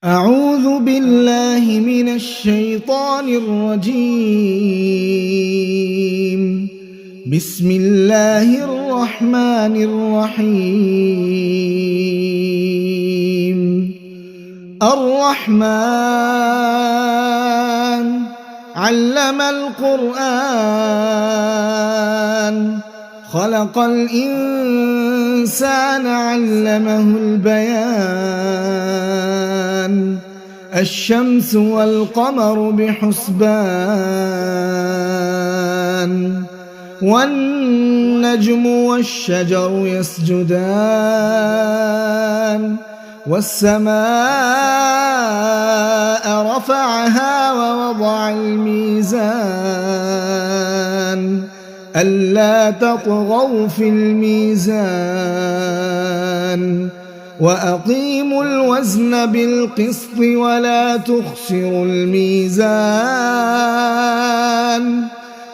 أعوذ بالله من الشيطان الرجيم. بسم الله الرحمن الرحيم. الرحمن علم القرآن خلق الإنسان علمه البيان. الشمس والقمر بحسبان والنجم والشجر يسجدان والسماء رفعها ووضع الميزان ألا تطغوا في الميزان وأقيموا الوزن بالقسط ولا تخسروا الميزان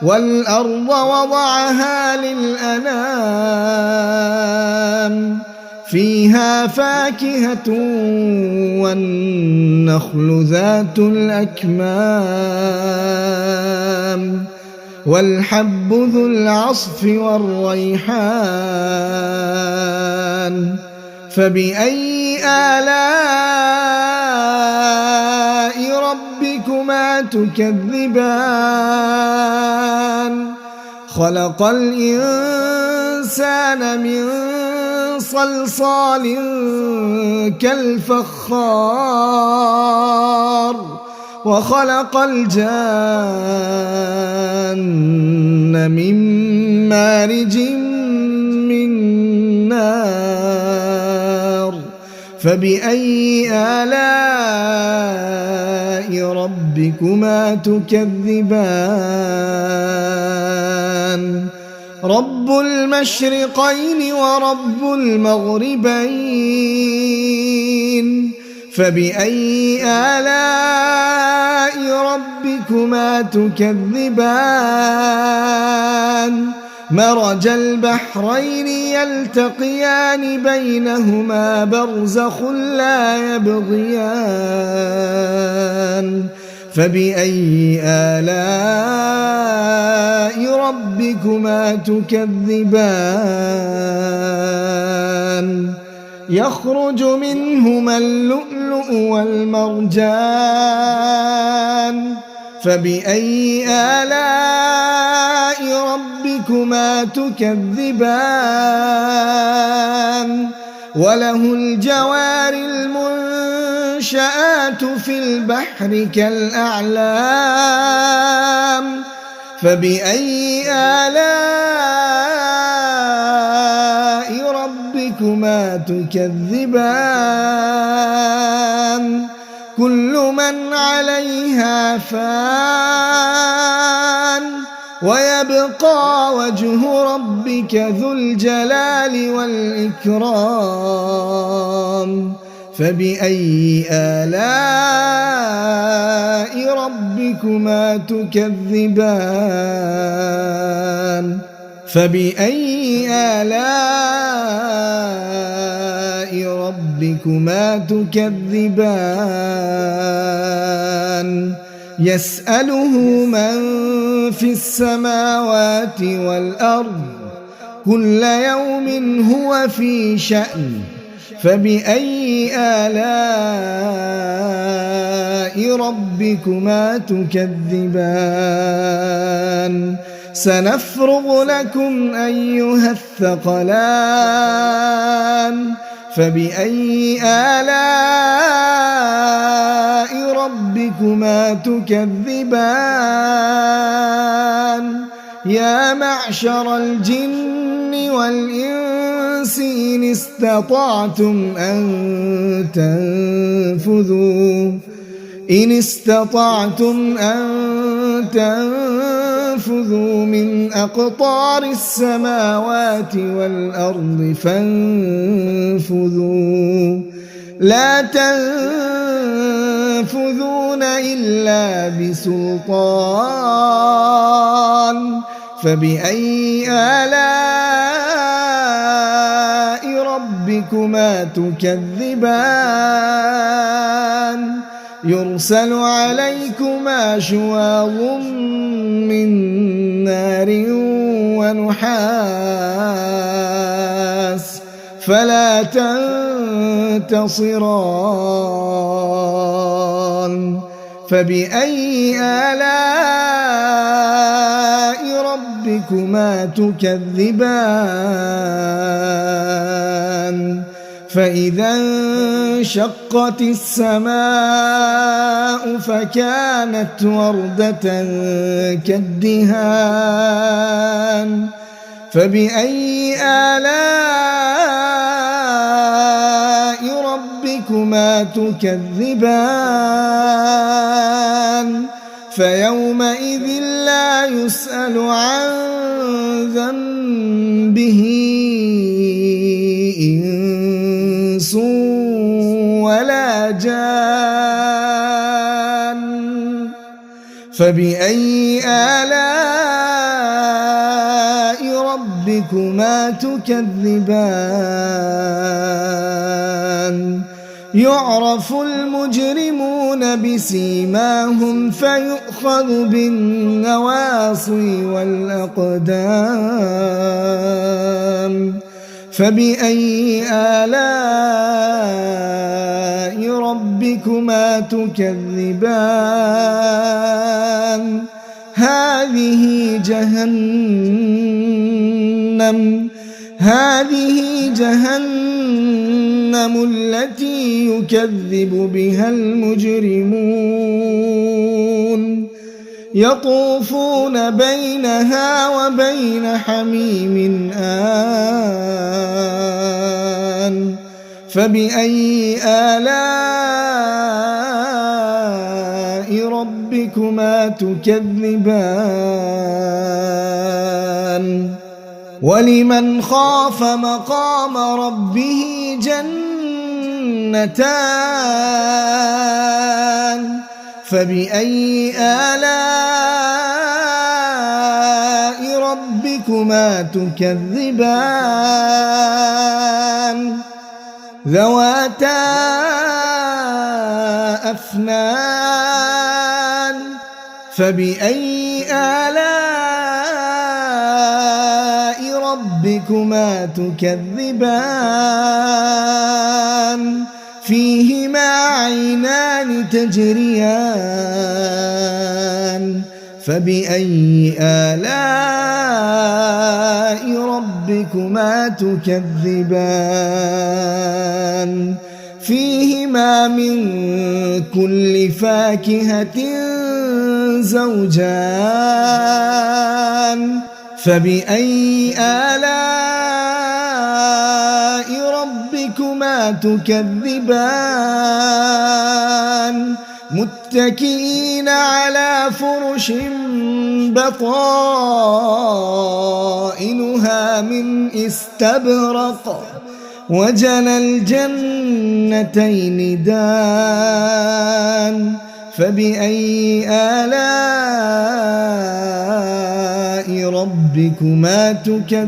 والأرض وضعها للأنام فيها فاكهة والنخل ذات الأكمام والحب ذو العصف والريحان. فبأي آلاء ربكما تكذبان؟ خلق الإنسان من صلصال كالفخار وخلق الجان من مارج من نار. فبأي آلاء ربكما تكذبان؟ رب المشرقين ورب المغربين. فبأي آلاء ربكما تكذبان؟ مرج البحرين يلتقيان بينهما برزخ لا يبغيان. فبأي آلاء ربكما تكذبان؟ يخرج منهما اللؤلؤ والمرجان. فبأي آلاء ربكما تكذبان؟ وله الجوار المنشآت في البحر كالأعلام. فبأي آلاء ربكما تكذبان؟ كل من عليها فان ويبقى وجه ربك ذو الجلال والإكرام. فبأي آلاء ربكما تكذبان؟ فبأي آلاء ربكما تكذبان؟ يسأله من في السماوات والأرض كل يوم هو في شأن. فبأي آلاء ربكما تكذبان؟ سنفرغ لكم أيها الثقلان. فبأي آلاء ربكما تكذبان؟ يا معشر الجن والإنس إن استطعتم أن تنفذوا من أقطار السماوات والأرض فانفذوا لا تنفذون إلا بسلطان. فبأي آلاء ربكما تكذبان؟ يرسل عليكما شواظ من نار ونحاس فلا تنتصران فبأي آلاء ربكما تكذبان فإذا انشقت السماء فكانت وردة كالدهان فبأي آلاء ربكما تكذبان فيومئذ لا يسأل عن ذنبه إنس ولا جان فبأي آلاء ربكما تكذبان يعرف المجرمون بسيماهم فيؤخذ بالنواصي والأقدام فبأي آلاء ربكما تكذبان هذه جهنم التي يكذب بها المجرمون يطوفون بينها وبين حميم آن فبأي آلاء ربكما تكذبان ولمن خاف مقام ربه جنتان فبأي آلاء ربكما تكذبان ذواتا أفنان فبأي آلاء ربكما تكذبان فيهما عينان تجريان فبأي آلاء ربكما تكذبان فيهما من كل فاكهة زوجان فبأي آلاء ربكما تكذبان متكئين على فرش بطائنها من استبرق وجنى الجنتين دان فبأي آلاء ربكما تكذبان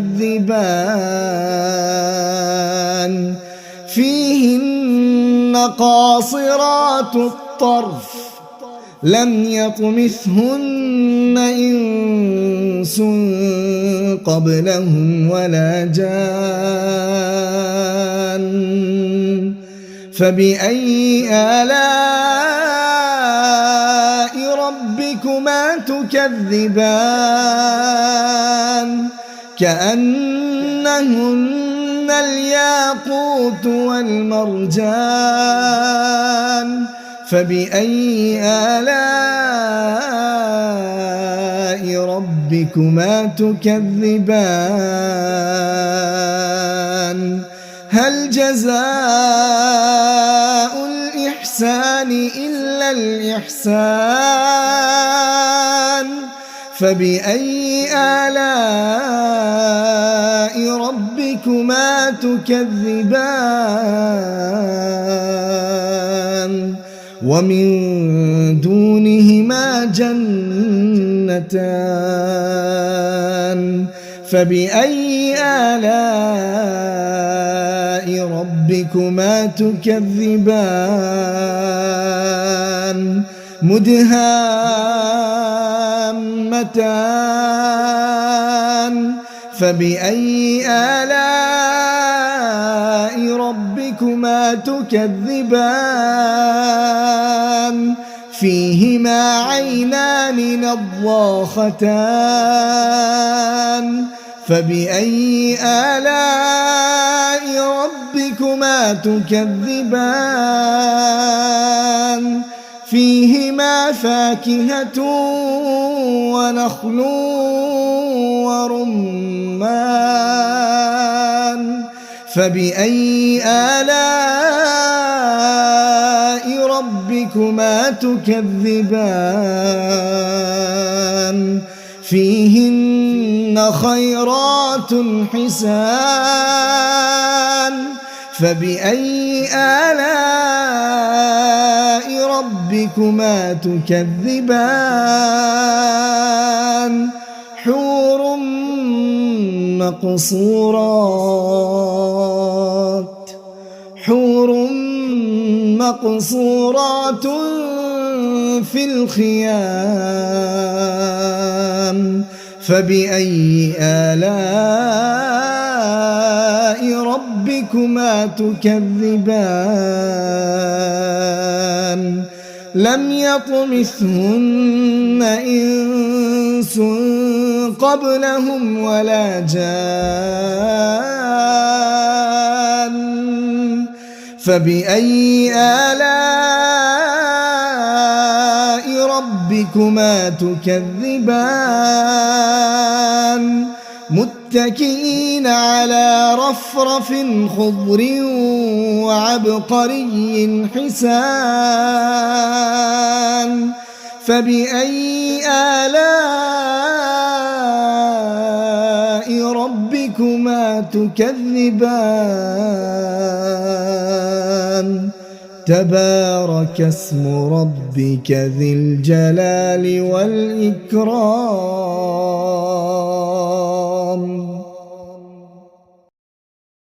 فيهن قاصرات الطرف لم يطمثهن إنس قبلهم ولا جان فبأي آلاء ربكما تكذبان كأنهن الياقوت والمرجان فبأي آلاء ربكما تكذبان هل جزاء الإحسان إلا الإحسان فبأي آلاء ربكما تكذبان ومن دونهما جنتان فبأي آلاء ربكما تكذبان مدهامتان فبأي آلاء ربكما تكذبان فيهما عينان نضاختان فبأي آلاء ربكما تكذبان فيهما فاكهة ونخل ورمان فبأي آلاء ربكما تكذبان فيهن خيرات حسان فبأي آلاء ربكما تكذبان حور مقصورات في الخيام فبأي آلاء ربكما تكذبان لم يطمثهن إنس قبلهم ولا جان فبأي آلاء ربكما تكذبان متكئين على رفرف خضر وعبقري حسان فبأي آلاء ربكما تكذبان تبارك اسم ربك ذي الجلال والإكرام.